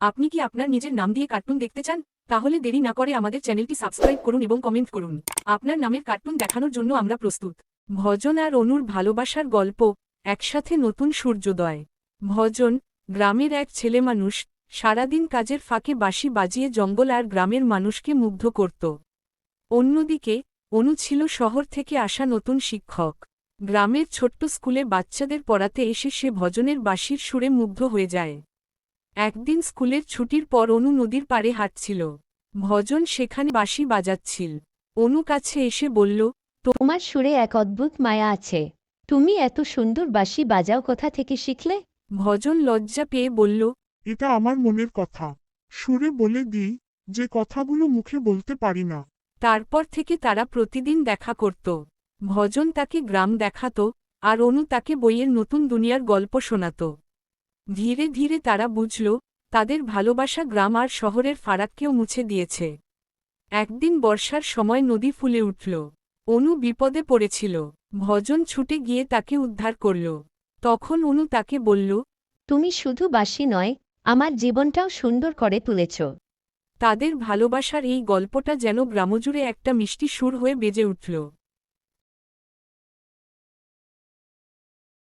আপনি কি আপনার নিজের নাম দিয়ে কার্টুন দেখতে চান? তাহলে দেরি না করে আমাদের চ্যানেলটি সাবস্ক্রাইব করুন এবং কমেন্ট করুন। আপনার নামের কার্টুন দেখানোর জন্য আমরা প্রস্তুত। ভজন আর অনুর ভালোবাসার গল্প, একসাথে নতুন সূর্যোদয়। ভজন, গ্রামের এক ছেলেমানুষ, সারাদিন কাজের ফাঁকে বাঁশি বাজিয়ে জঙ্গল আর গ্রামের মানুষকে মুগ্ধ করত। অন্যদিকে, অনু ছিল শহর থেকে আসা নতুন শিক্ষক। গ্রামের ছোট্ট স্কুলে বাচ্চাদের পড়াতে এসে সে ভজনের বাঁশির সুরে মুগ্ধ হয়ে যায়। একদিন স্কুলের ছুটির পর অনু নদীর পাড়ে হাঁটছিল। ভজন সেখানে বাঁশি বাজাচ্ছিল। অনু কাছে এসে বলল, তোমার সুরে এক অদ্ভুত মায়া আছে। তুমি এত সুন্দর বাঁশি বাজাও কোথা থেকে শিখলে? ভজন লজ্জা পেয়ে বলল, এটা আমার মনের কথা। সুরে বলে দিই যে কথাগুলো মুখে বলতে পারি না। তারপর থেকে তারা প্রতিদিন দেখা করত। ভজন তাকে গ্রাম দেখাত, আর অনু তাকে বইয়ের নতুন দুনিয়ার গল্প শোনাত। ধীরে ধীরে তারা বুঝল, তাদের ভালোবাসা গ্রাম আর শহরের ফারাককেও মুছে দিয়েছে। একদিন বর্ষার সময় নদী ফুলে উঠল। অনু বিপদে পড়েছিল। ভজন ছুটে গিয়ে তাকে উদ্ধার করল। তখন অনু তাকে বলল, তুমি শুধু বাঁশি নয়, আমার জীবনটাও সুন্দর করে তুলেছ। তাদের ভালোবাসার এই গল্পটা যেন গ্রামজুড়ে একটা মিষ্টি সুর হয়ে বেজে উঠল।